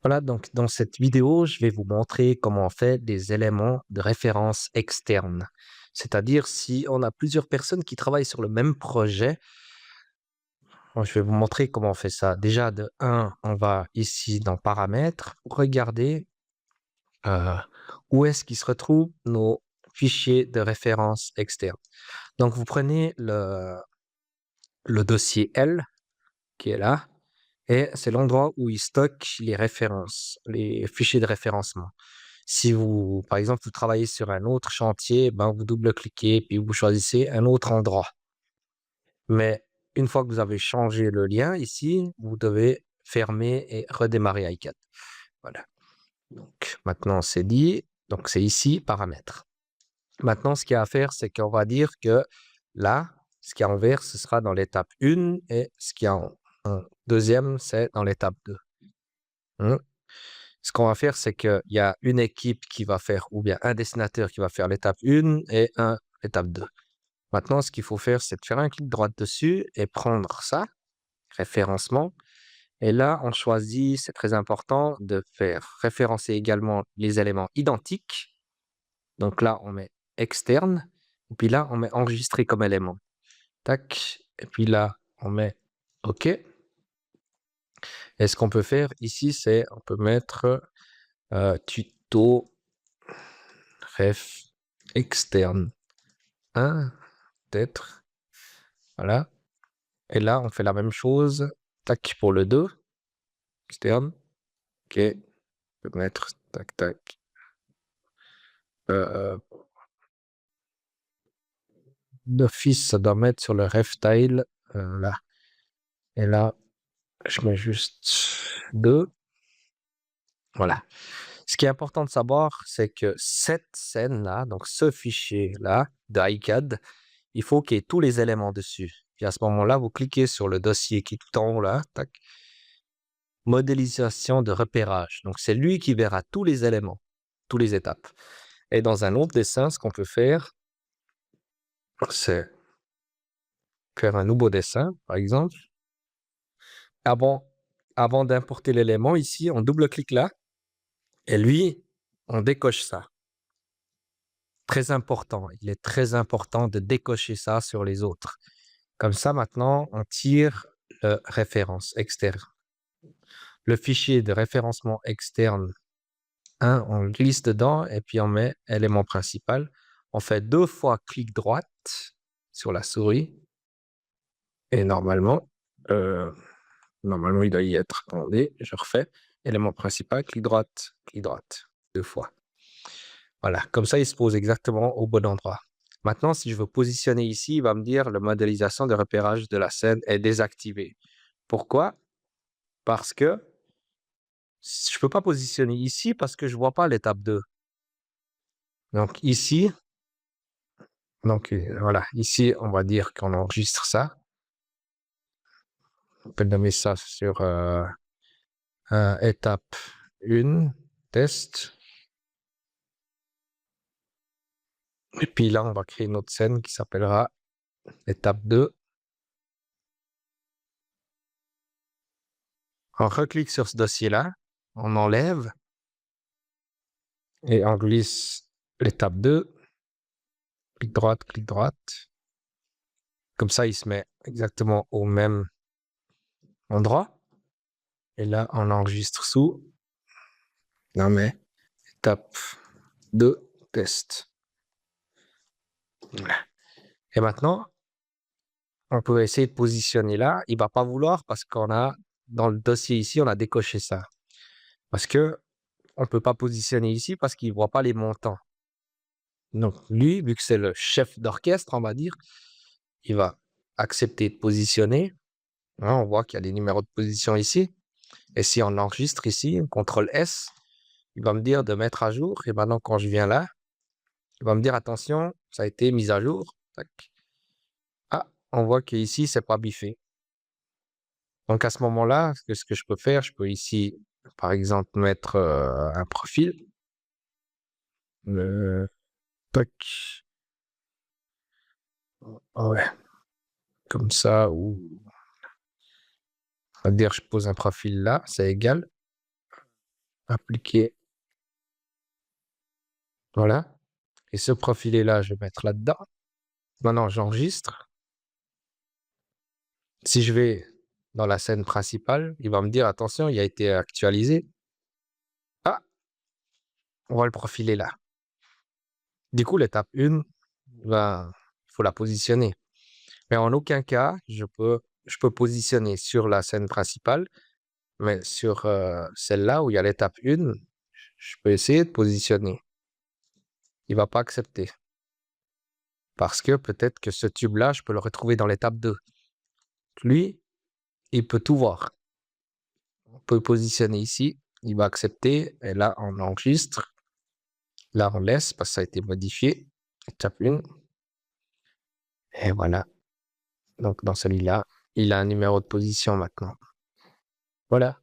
Voilà, donc dans cette vidéo, je vais vous montrer comment on fait des éléments de référence externes. C'est-à-dire si on a plusieurs personnes qui travaillent sur le même projet, moi, je vais vous montrer comment on fait ça. Déjà, de un, on va ici dans Paramètres, regarder euh, où est-ce qu'ils se retrouvent nos fichiers de référence externes. Donc, vous prenez le dossier L qui est là, et c'est l'endroit où il stocke les références, les fichiers de référencement. Si vous, par exemple, vous travaillez sur un autre chantier, ben, vous double-cliquez puis vous choisissez un autre endroit. Mais une fois que vous avez changé le lien ici, vous devez fermer et redémarrer iCAD. Voilà. Donc maintenant, c'est dit. Donc c'est ici, paramètres. Maintenant, ce qu'il y a à faire, c'est qu'on va dire que là, ce qui est en vert, ce sera dans l'étape 1 et ce qui est en deuxième, c'est dans l'étape 2. Ce qu'on va faire, c'est qu'il y a une équipe qui va faire, ou bien un dessinateur qui va faire l'étape 1 et un l'étape 2. Maintenant, ce qu'il faut faire, c'est de faire un clic droit dessus et prendre ça, référencement. Et là, on choisit, c'est très important, de faire référencer également les éléments identiques. Donc là, on met externe. Et puis là, on met enregistrer comme élément. Tac. Et puis là, on met OK. Et ce qu'on peut faire ici, c'est on peut mettre tuto ref externe 1, peut-être. Voilà. Et là, on fait la même chose. Tac pour le 2, externe. OK. Je peux mettre tac, tac. D'office, ça doit mettre sur le ref tile. Là. Et là, je mets juste 2. Voilà. Ce qui est important de savoir, c'est que cette scène-là, donc ce fichier-là de iCAD, il faut qu'il y ait tous les éléments dessus. Puis à ce moment-là, vous cliquez sur le dossier qui est tout en haut là, tac, modélisation de repérage. Donc c'est lui qui verra tous les éléments, toutes les étapes. Et dans un autre dessin, ce qu'on peut faire, c'est faire un nouveau dessin, par exemple. Avant d'importer l'élément, ici, on double-clique là, et lui, on décoche ça. Très important, il est très important de décocher ça sur les autres. Comme ça, maintenant, on tire le référence externe. Le fichier de référencement externe 1, on glisse dedans et puis on met élément principal. On fait 2 fois clic droite sur la souris et normalement, il doit y être. Attendez, je refais. Élément principal, clic droite, 2 fois. Voilà, comme ça, il se pose exactement au bon endroit. Maintenant, si je veux positionner ici, il va me dire la modélisation de repérage de la scène est désactivée. Pourquoi? Parce que je ne peux pas positionner ici parce que je ne vois pas l'étape 2. Donc ici, voilà, ici, on va dire qu'on enregistre ça. On peut nommer ça sur étape 1, test. Et puis là, on va créer une autre scène qui s'appellera étape 2. On reclique sur ce dossier-là, on enlève et on glisse l'étape 2. Clic droite. Comme ça, il se met exactement au même endroit. Et là, on enregistre sous. Non mais, étape 2, test. Voilà. Et maintenant, on peut essayer de positionner là. Il ne va pas vouloir parce qu'on a, dans le dossier ici, on a décoché ça. Parce que on ne peut pas positionner ici parce qu'il ne voit pas les montants. Donc, lui, vu que c'est le chef d'orchestre, on va dire, il va accepter de positionner. Hein, on voit qu'il y a les numéros de position ici. Et si on enregistre ici, CTRL S, il va me dire de mettre à jour. Et maintenant, quand je viens là, il va me dire attention, ça a été mis à jour. Tac. Ah, on voit qu'ici, c'est pas biffé. Donc à ce moment-là, ce que je peux faire, je peux ici, par exemple, mettre un profil. Tac. Ouais. Comme ça, ou on va dire je pose un profil là, c'est égal. appliquer, voilà. Et ce profilé-là, je vais mettre là-dedans. Maintenant, j'enregistre. Si je vais dans la scène principale, il va me dire: «Attention, il a été actualisé». Ah, on va le profiler là. Du coup, l'étape 1, ben, il faut la positionner. Mais en aucun cas, je peux positionner sur la scène principale, mais sur, celle-là où il y a l'étape 1, je peux essayer de positionner. Il va pas accepter parce que peut-être que ce tube-là, je peux le retrouver dans l'étape 2. Lui, il peut tout voir. On peut positionner ici, il va accepter et là, on enregistre. Là, on laisse parce que ça a été modifié. Étape 1 et voilà. Donc dans celui-là, il a un numéro de position maintenant. Voilà.